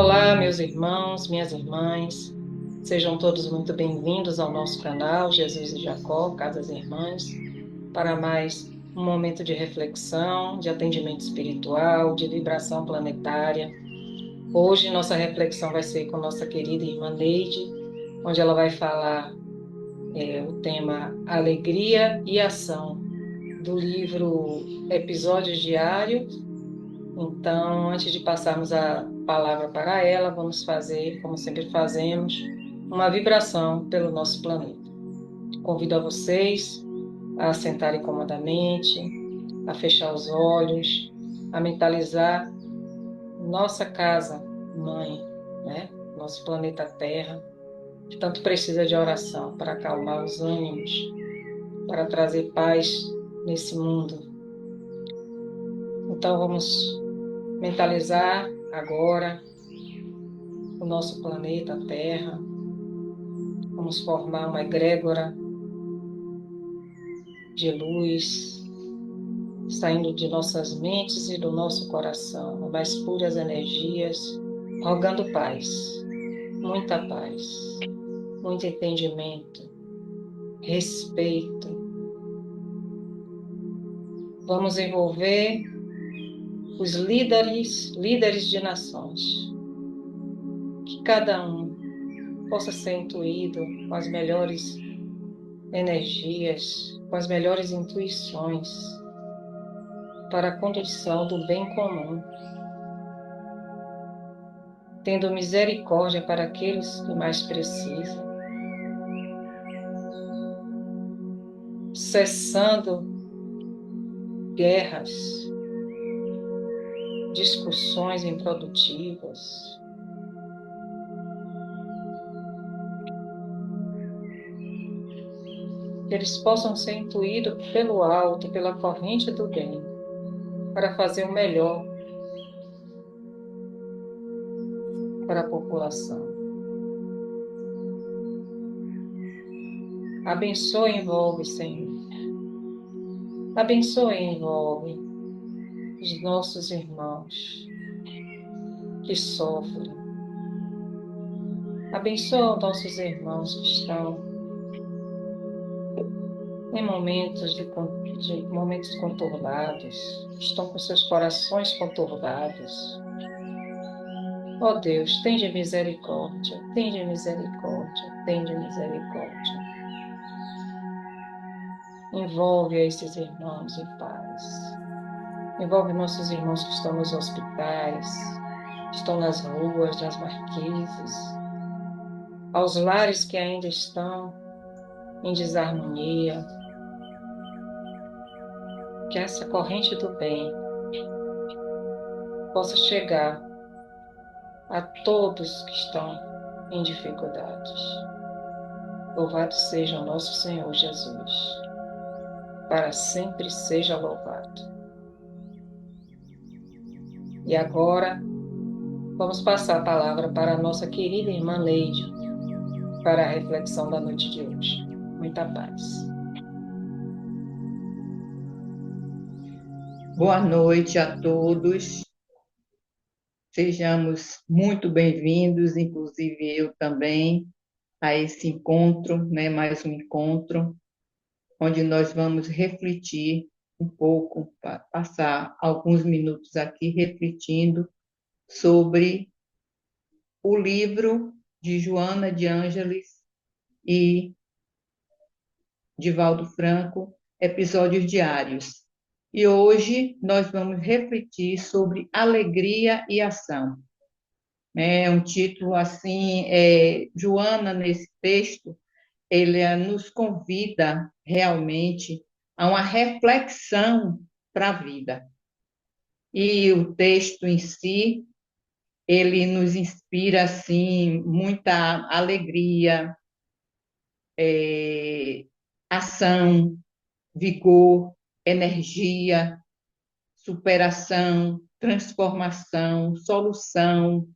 Olá, meus irmãos, minhas irmãs, sejam todos muito bem-vindos ao nosso canal Jesus e Jacó, Casas Irmãs, para mais um momento de reflexão, de atendimento espiritual, de vibração planetária. Hoje nossa reflexão vai ser com nossa querida irmã Neide, onde ela vai falar o tema Alegria e Ação, do livro Episódios Diários. Então, antes de passarmos a palavra para ela, vamos fazer, como sempre fazemos, uma vibração pelo nosso planeta. Convido a vocês a sentarem comodamente, a fechar os olhos, a mentalizar nossa casa, mãe, né? Nosso planeta Terra, que tanto precisa de oração para acalmar os ânimos, para trazer paz nesse mundo. Então, vamos mentalizar agora o nosso planeta Terra. Vamos formar uma egrégora de luz, saindo de nossas mentes e do nosso coração, mais puras energias, rogando paz, muita paz, muito entendimento, respeito. Vamos envolver os líderes de nações, que cada um possa ser intuído com as melhores energias, com as melhores intuições para a condução do bem comum, tendo misericórdia para aqueles que mais precisam, cessando guerras, discussões improdutivas, que eles possam ser intuídos pelo alto, pela corrente do bem, para fazer o melhor para a população. Abençoe e envolve, Senhor. Abençoe e envolve os nossos irmãos que sofrem. Abençoa os nossos irmãos que estão em momentos conturbados, estão com seus corações conturbados. Ó Deus, tende misericórdia, tende misericórdia, tende misericórdia. Envolve esses irmãos em paz. Envolve nossos irmãos que estão nos hospitais, estão nas ruas, nas marquises, aos lares que ainda estão em desarmonia. Que essa corrente do bem possa chegar a todos que estão em dificuldades. Louvado seja o nosso Senhor Jesus, para sempre seja louvado. E agora, vamos passar a palavra para a nossa querida irmã Neide, para a reflexão da noite de hoje. Muita paz. Boa noite a todos. Sejamos muito bem-vindos, inclusive eu também, a esse encontro, né? Mais um encontro, onde nós vamos refletir um pouco, passar alguns minutos aqui refletindo sobre o livro de Joana de Ângeles e Divaldo Franco, Episódios Diários. E hoje nós vamos refletir sobre alegria e ação. É um título assim, Joana, nesse texto, ele nos convida realmente a uma reflexão para a vida. E o texto em si, ele nos inspira assim muita alegria, ação, vigor, energia, superação, transformação, solução,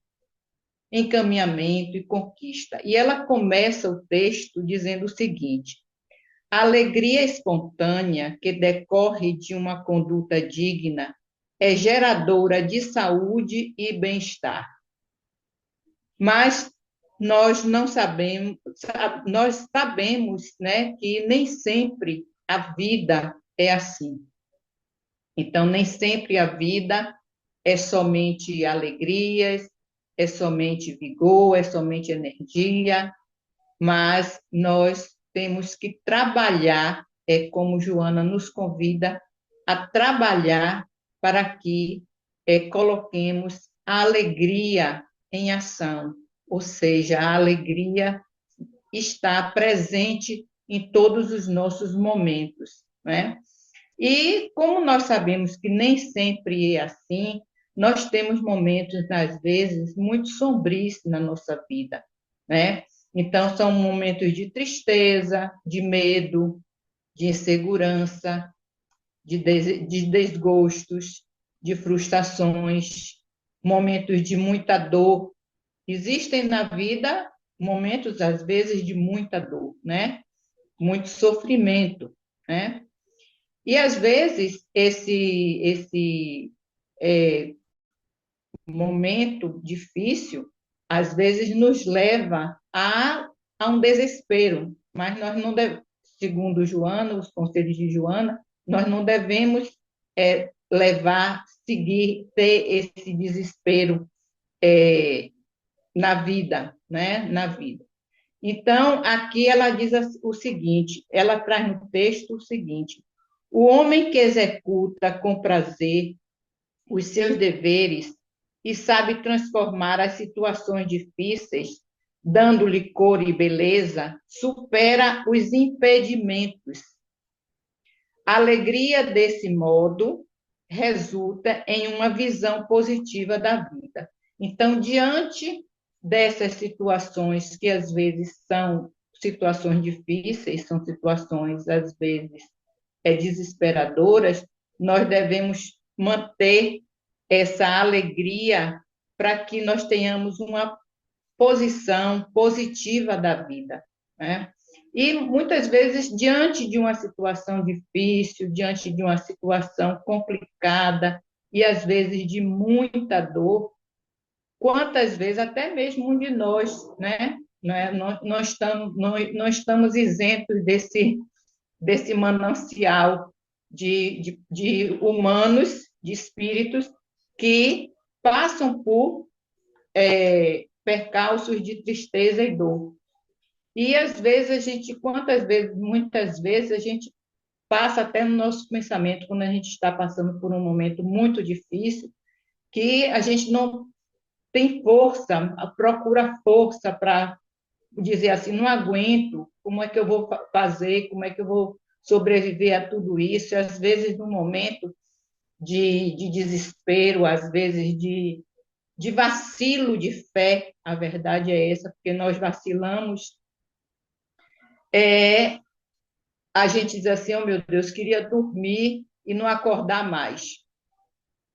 encaminhamento e conquista. E ela começa o texto dizendo o seguinte: a alegria espontânea que decorre de uma conduta digna é geradora de saúde e bem-estar. Mas nós não sabemos, nós sabemos, né, que nem sempre a vida é assim. Então, nem sempre a vida é somente alegrias, é somente vigor, é somente energia, mas nós temos que trabalhar, como Joana nos convida a trabalhar para que coloquemos a alegria em ação, ou seja, a alegria está presente em todos os nossos momentos, né? E como nós sabemos que nem sempre é assim, nós temos momentos, às vezes, muito sombrios na nossa vida, né? Então, são momentos de tristeza, de medo, de insegurança, de desgostos, de frustrações, momentos de muita dor. Existem na vida momentos, às vezes, de muita dor, né? Muito sofrimento, né? E, às vezes, esse momento difícil, às vezes, nos leva a um desespero, mas nós não devemos, segundo Joana, os conselhos de Joana, nós não devemos levar, seguir, ter esse desespero na vida, né? Na vida. Então, aqui ela diz o seguinte, ela traz no texto o seguinte: o homem que executa com prazer os seus deveres e sabe transformar as situações difíceis, dando-lhe cor e beleza, supera os impedimentos. A alegria desse modo resulta em uma visão positiva da vida. Então, diante dessas situações que às vezes são situações difíceis, são situações às vezes desesperadoras, nós devemos manter essa alegria para que nós tenhamos uma posição positiva da vida, né? E muitas vezes, diante de uma situação difícil, diante de uma situação complicada e às vezes de muita dor, quantas vezes, até mesmo um de nós, né? Não estamos isentos desse manancial de humanos, de espíritos que passam por percalços de tristeza e dor. E às vezes quantas vezes, muitas vezes, a gente passa até no nosso pensamento, quando a gente está passando por um momento muito difícil, que a gente não tem força, procura força para dizer assim, não aguento, como é que eu vou fazer, como é que eu vou sobreviver a tudo isso, e às vezes no momento de desespero, às vezes de vacilo de fé, a verdade é essa, porque nós vacilamos, a gente diz assim, oh meu Deus, queria dormir e não acordar mais,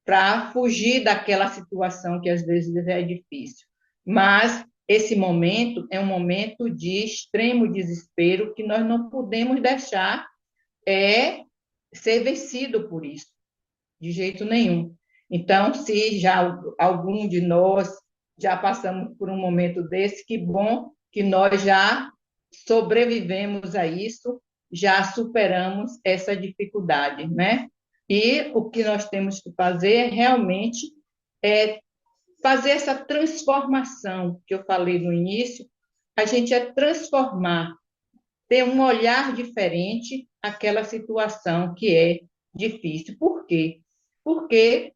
para fugir daquela situação que às vezes é difícil. Mas esse momento é um momento de extremo desespero que nós não podemos deixar ser vencido por isso, de jeito nenhum. Então, se já algum de nós já passamos por um momento desse, que bom que nós já sobrevivemos a isso, já superamos essa dificuldade, né? E o que nós temos que fazer realmente é fazer essa transformação que eu falei no início, a gente é transformar, ter um olhar diferente àquela situação que é difícil. Por quê? Porque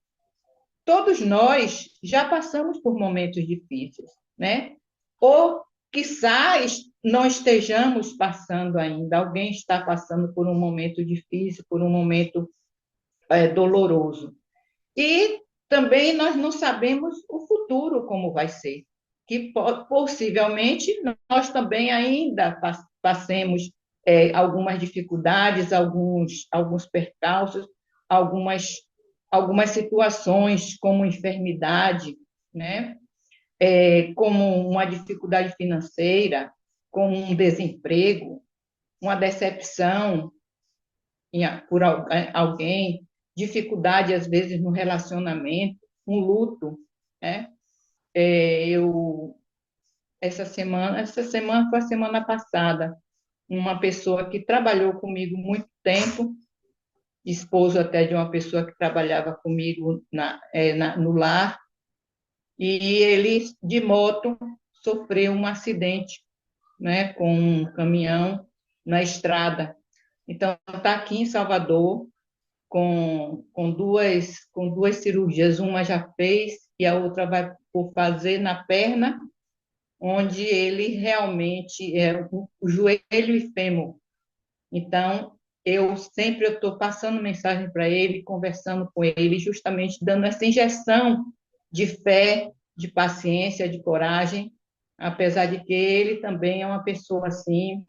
todos nós já passamos por momentos difíceis, né? Ou, quiçá, não estejamos passando ainda, alguém está passando por um momento difícil, por um momento doloroso. E também nós não sabemos o futuro como vai ser, que possivelmente nós também ainda passemos algumas dificuldades, alguns percalços, algumas, algumas situações como enfermidade, né? Como uma dificuldade financeira, como um desemprego, uma decepção por alguém, dificuldade, às vezes, no relacionamento, um luto, né? Eu essa semana foi a semana passada, uma pessoa que trabalhou comigo muito tempo, esposo até de uma pessoa que trabalhava comigo no lar, e ele, de moto, sofreu um acidente, né, com um caminhão na estrada. Então, está aqui em Salvador, com duas cirurgias, uma já fez e a outra vai por fazer na perna, onde ele realmente é o joelho e fêmur. Então, eu estou passando mensagem para ele, conversando com ele, justamente dando essa injeção de fé, de paciência, de coragem, apesar de que ele também é uma pessoa assim,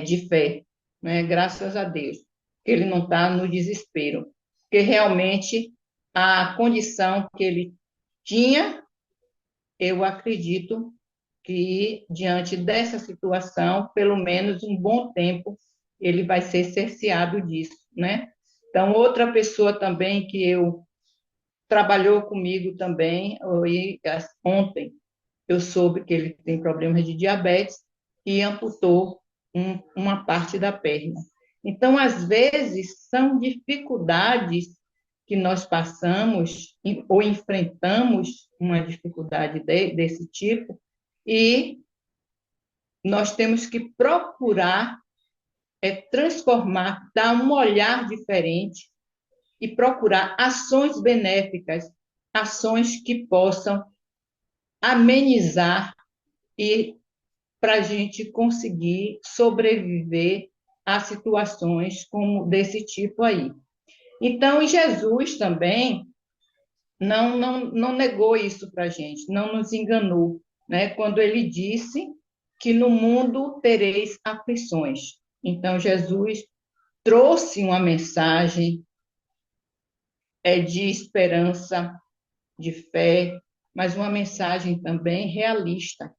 de fé, né? Graças a Deus, que ele não está no desespero, porque realmente a condição que ele tinha, eu acredito que, diante dessa situação, pelo menos um bom tempo, ele vai ser cerceado disso, né? Então, outra pessoa também que eu trabalhou comigo também, ontem, eu soube que ele tem problemas de diabetes e amputou uma parte da perna. Então, às vezes, são dificuldades que nós passamos ou enfrentamos uma dificuldade desse tipo, e nós temos que procurar transformar, dar um olhar diferente e procurar ações benéficas, ações que possam amenizar e para a gente conseguir sobreviver a situações como desse tipo aí. Então, Jesus também não negou isso para a gente, não nos enganou, né? Quando ele disse que no mundo tereis aflições. Então, Jesus trouxe uma mensagem de esperança, de fé, mas uma mensagem também realista.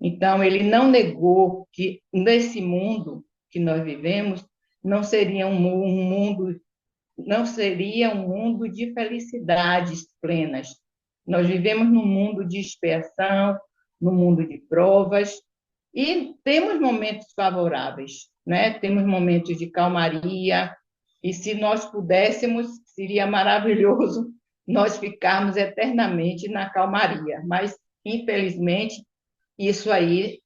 Então, ele não negou que nesse mundo que nós vivemos não seria um mundo, não seria um mundo de felicidades plenas. Nós vivemos num mundo de expiação, num mundo de provas, e temos momentos favoráveis, né? Temos momentos de calmaria, e se nós pudéssemos, seria maravilhoso nós ficarmos eternamente na calmaria, mas, infelizmente, isso aí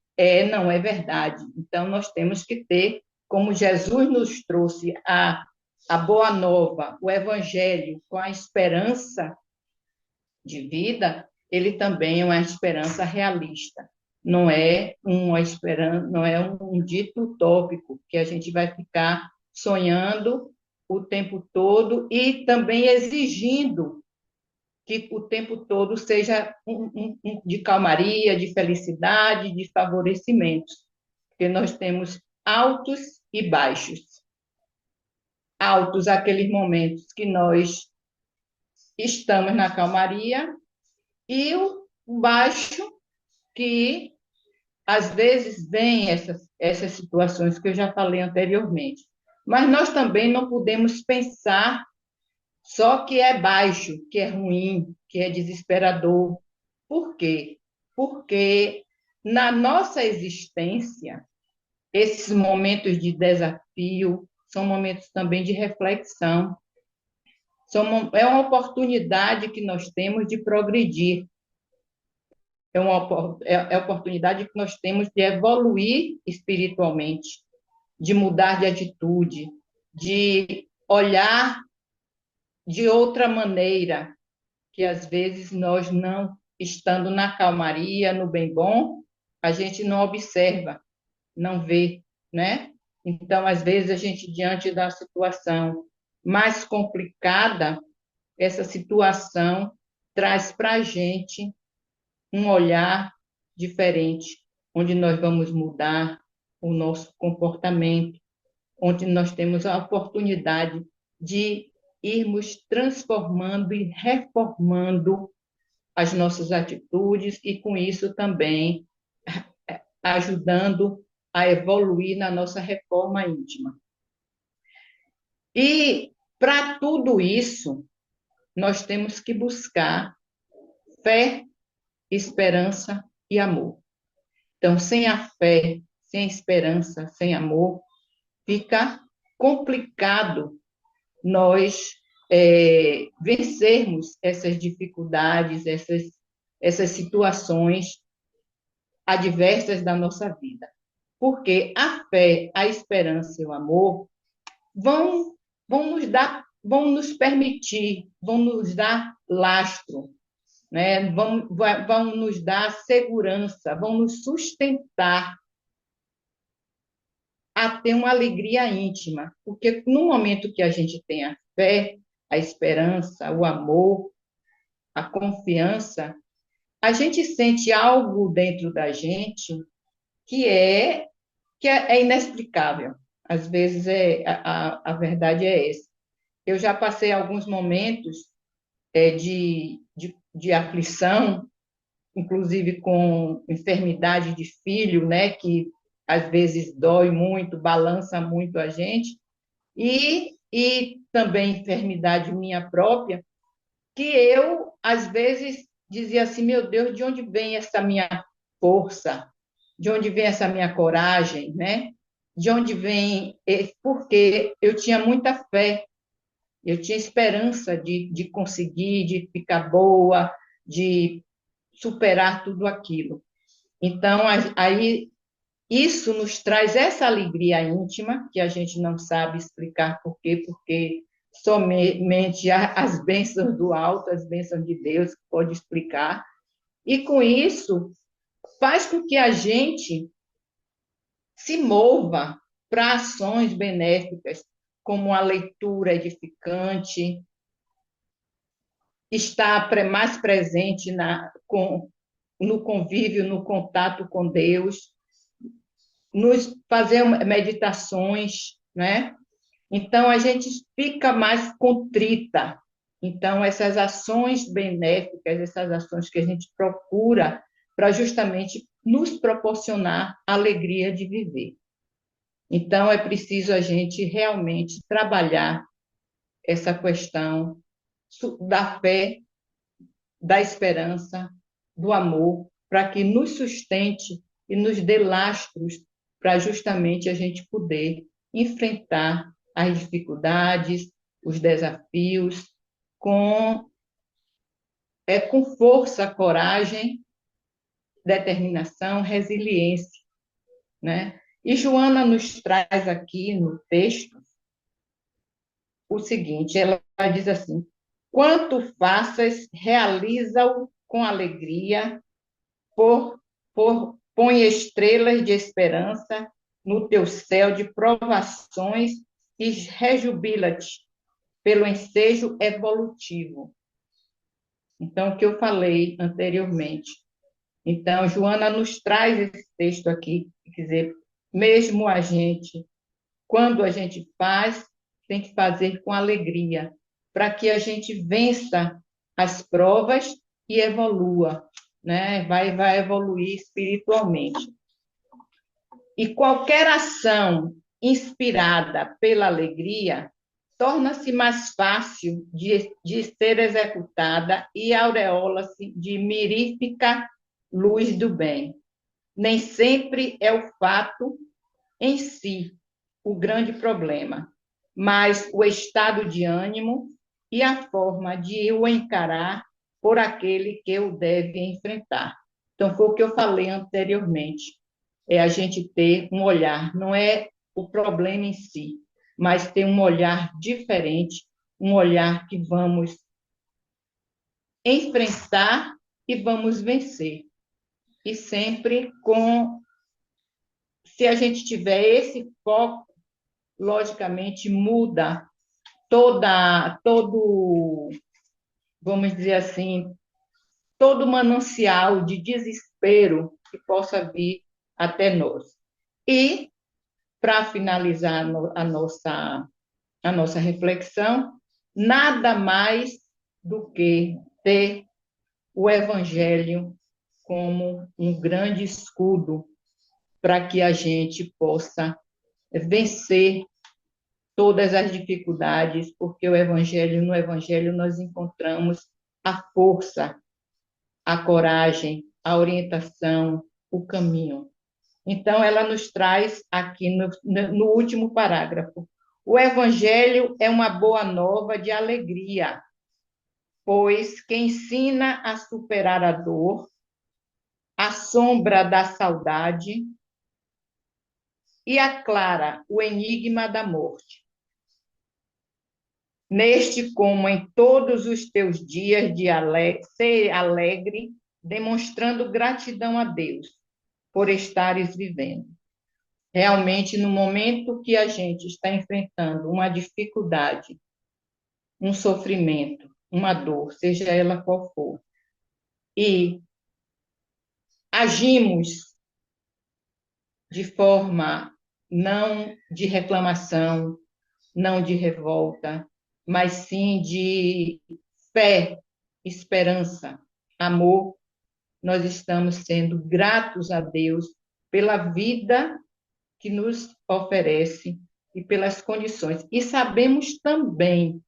não é verdade. Então, nós temos que ter, como Jesus nos trouxe a boa nova, o evangelho, com a esperança de vida, ele também é uma esperança realista. Não é uma esperança, não é um dito utópico que a gente vai ficar sonhando o tempo todo e também exigindo que o tempo todo seja de calmaria, de felicidade, de favorecimentos, porque nós temos altos e baixos. Altos, aqueles momentos que nós estamos na calmaria, e o baixo, que às vezes vem essas situações que eu já falei anteriormente. Mas nós também não podemos pensar só que é baixo, que é ruim, que é desesperador. Por quê? Porque na nossa existência, esses momentos de desafio são momentos também de reflexão. É uma oportunidade que nós temos de progredir, é a oportunidade que nós temos de evoluir espiritualmente, de mudar de atitude, de olhar de outra maneira, que às vezes nós não, estando na calmaria, no bem bom, a gente não observa, não vê, né? Então, às vezes, a gente, diante da situação mais complicada, essa situação traz para a gente um olhar diferente, onde nós vamos mudar o nosso comportamento, onde nós temos a oportunidade de irmos transformando e reformando as nossas atitudes e, com isso, também ajudando a evoluir na nossa reforma íntima. E, para tudo isso, nós temos que buscar fé, esperança e amor. Então, sem a fé, sem a esperança, sem amor, fica complicado nós vencermos essas dificuldades, essas situações adversas da nossa vida. Porque a fé, a esperança e o amor vão nos permitir, vão nos dar lastro, né? Vão nos dar segurança, vão nos sustentar a ter uma alegria íntima, porque no momento que a gente tem a fé, a esperança, o amor, a confiança, a gente sente algo dentro da gente que é é inexplicável. Às vezes a verdade é essa. Eu já passei alguns momentos de aflição, inclusive com enfermidade de filho, né, que às vezes dói muito, balança muito a gente, e também enfermidade minha própria, que eu, às vezes, dizia assim, meu Deus, de onde vem essa minha força? De onde vem essa minha coragem, né? De onde vem... Porque eu tinha muita fé, eu tinha esperança de conseguir, de ficar boa, de superar tudo aquilo. Então, aí isso nos traz essa alegria íntima, que a gente não sabe explicar por quê, porque somente as bênçãos do alto, as bênçãos de Deus, pode explicar. E com isso, faz com que a gente se mova para ações benéficas, como a leitura edificante, estar mais presente no convívio, no contato com Deus, nos fazer meditações, né? Então, a gente fica mais contrita. Então, essas ações benéficas, essas ações que a gente procura para justamente nos proporcionar a alegria de viver. Então, é preciso a gente realmente trabalhar essa questão da fé, da esperança, do amor, para que nos sustente e nos dê lastros para justamente a gente poder enfrentar as dificuldades, os desafios, com, com força, coragem, determinação, resiliência, né? E Joana nos traz aqui no texto o seguinte, ela diz assim, quanto faças, realiza-o com alegria, põe estrelas de esperança no teu céu de provações e rejubila-te pelo ensejo evolutivo. Então, o que eu falei anteriormente. Então, Joana nos traz esse texto aqui, quer dizer, mesmo a gente, quando a gente faz, tem que fazer com alegria, para que a gente vença as provas e evolua, né? Vai evoluir espiritualmente. E qualquer ação inspirada pela alegria torna-se mais fácil de ser executada e aureola-se de mirífica luz do bem. Nem sempre é o fato em si o grande problema, mas o estado de ânimo e a forma de o encarar por aquele que o deve enfrentar. Então, foi o que eu falei anteriormente, é a gente ter um olhar, não é o problema em si, mas ter um olhar diferente, um olhar que vamos enfrentar e vamos vencer. E sempre com, se a gente tiver esse foco, logicamente muda todo, vamos dizer assim, todo manancial de desespero que possa vir até nós. E, para finalizar a nossa reflexão, nada mais do que ter o Evangelho como um grande escudo para que a gente possa vencer todas as dificuldades, porque no Evangelho nós encontramos a força, a coragem, a orientação, o caminho. Então, ela nos traz aqui no último parágrafo: o Evangelho é uma boa nova de alegria, pois que ensina a superar a dor, a sombra da saudade e aclara o enigma da morte. Neste, como em todos os teus dias de ser alegre, demonstrando gratidão a Deus por estares vivendo. Realmente, no momento que a gente está enfrentando uma dificuldade, um sofrimento, uma dor, seja ela qual for, e agimos de forma não de reclamação, não de revolta, mas sim de fé, esperança, amor, nós estamos sendo gratos a Deus pela vida que nos oferece e pelas condições. E sabemos também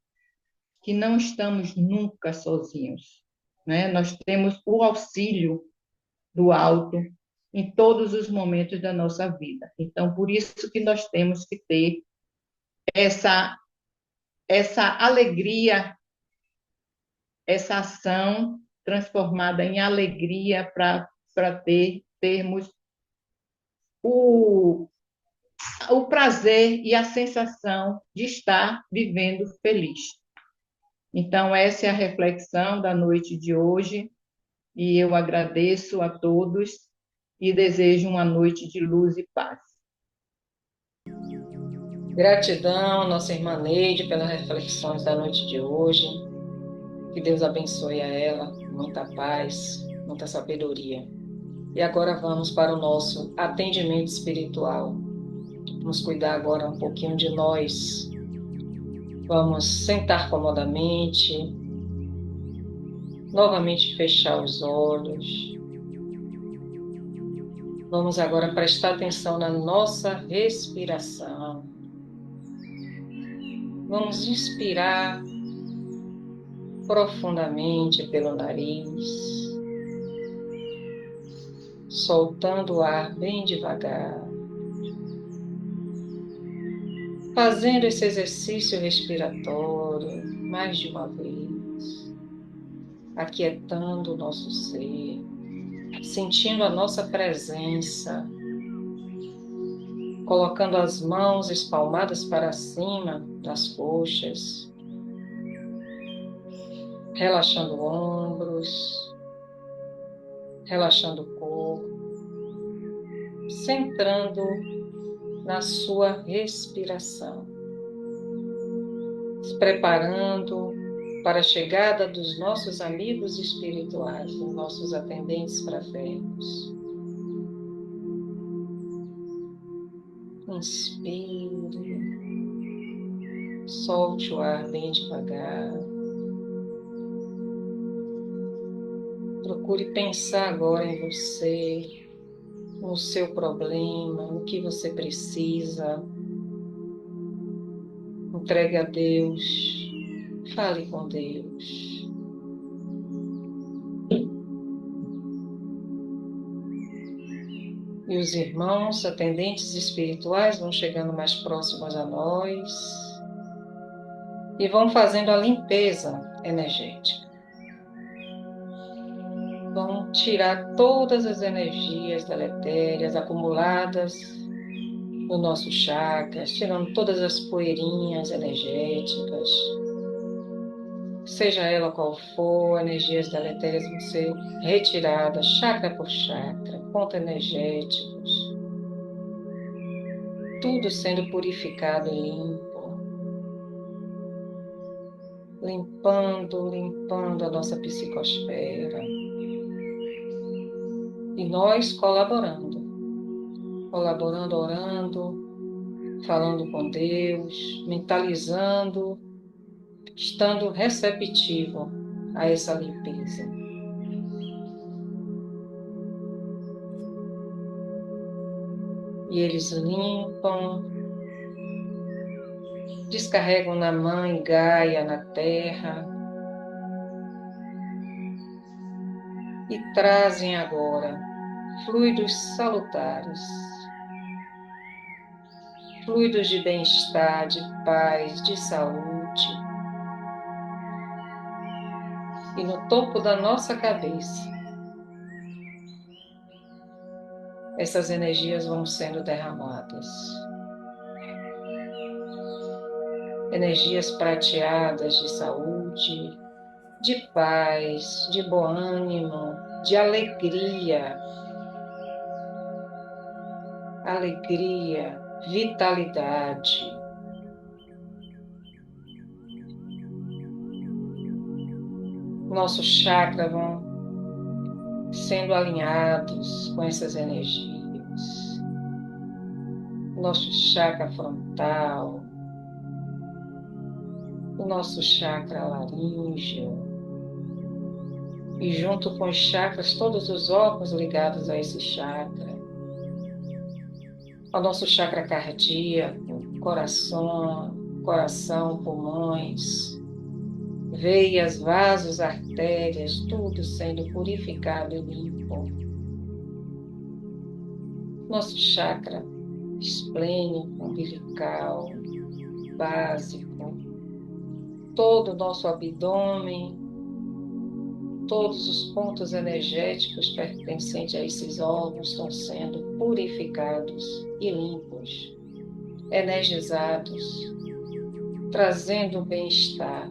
que não estamos nunca sozinhos, né? Nós temos o auxílio do alto em todos os momentos da nossa vida. Então, por isso que nós temos que ter essa alegria, essa ação transformada em alegria para termos o, o prazer e a sensação de estar vivendo feliz. Então, essa é a reflexão da noite de hoje, e eu agradeço a todos e desejo uma noite de luz e paz. Gratidão, nossa irmã Neide, pelas reflexões da noite de hoje. Que Deus abençoe a ela, muita paz, muita sabedoria. E agora vamos para o nosso atendimento espiritual. Vamos cuidar agora um pouquinho de nós. Vamos sentar comodamente, novamente fechar os olhos. Vamos agora prestar atenção na nossa respiração. Vamos inspirar profundamente pelo nariz, soltando o ar bem devagar. Fazendo esse exercício respiratório mais de uma vez, aquietando o nosso ser, sentindo a nossa presença, colocando as mãos espalmadas para cima das coxas, relaxando ombros, relaxando o corpo, centrando na sua respiração, se preparando para a chegada dos nossos amigos espirituais, dos nossos atendentes fraternos. Inspire, solte o ar bem devagar. Procure pensar agora em você, no seu problema, no que você precisa. Entregue a Deus, fale com Deus. E os irmãos atendentes espirituais vão chegando mais próximos a nós e vão fazendo a limpeza energética. Vão tirar todas as energias deletérias acumuladas no nosso chakras, tirando todas as poeirinhas energéticas. Seja ela qual for, energias deletérias vão ser retiradas, chakra por chakra, pontos energéticos, tudo sendo purificado e limpo, limpando a nossa psicosfera. E nós colaborando, orando, falando com Deus, mentalizando, estando receptivo a essa limpeza. E eles limpam, descarregam na Mãe Gaia, na Terra, e trazem agora fluidos salutares, fluidos de bem-estar, de paz, de saúde. E no topo da nossa cabeça, essas energias vão sendo derramadas. Energias prateadas de saúde, de paz, de bom ânimo, de alegria. Alegria, vitalidade. Nossos chakras vão sendo alinhados com essas energias. Nosso chakra frontal, o nosso chakra laríngeo, e junto com os chakras, todos os órgãos ligados a esse chakra, ao nosso chakra cardíaco, coração, pulmões, veias, vasos, artérias, tudo sendo purificado e limpo. Nosso chakra esplênico, umbilical, básico, todo o nosso abdômen, todos os pontos energéticos pertencentes a esses órgãos estão sendo purificados e limpos, energizados, trazendo o bem-estar.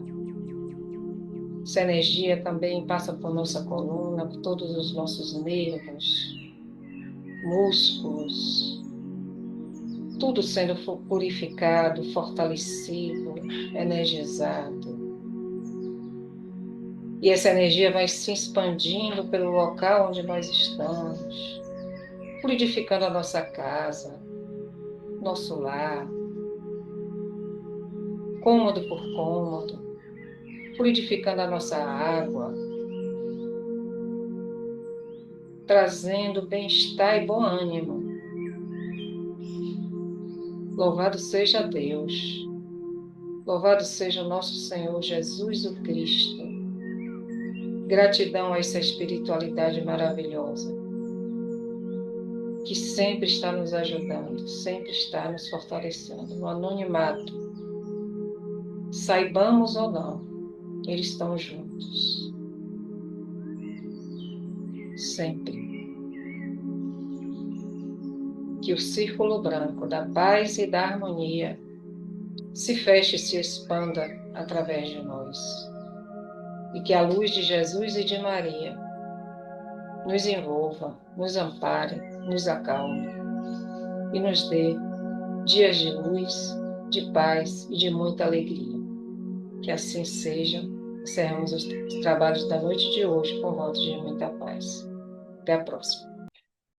Essa energia também passa por nossa coluna, por todos os nossos nervos, músculos, tudo sendo purificado, fortalecido, energizado. E essa energia vai se expandindo pelo local onde nós estamos, purificando a nossa casa, nosso lar, cômodo por cômodo, purificando a nossa água, trazendo bem-estar e bom ânimo. Louvado seja Deus, louvado seja o nosso Senhor Jesus o Cristo. Gratidão a essa espiritualidade maravilhosa, que sempre está nos ajudando, sempre está nos fortalecendo. No anonimato, saibamos ou não, eles estão juntos. Sempre. Que o círculo branco da paz e da harmonia se feche e se expanda através de nós. E que a luz de Jesus e de Maria nos envolva, nos ampare, nos acalme e nos dê dias de luz, de paz e de muita alegria. Que assim seja. Encerramos os trabalhos da noite de hoje com votos de muita paz. Até a próxima.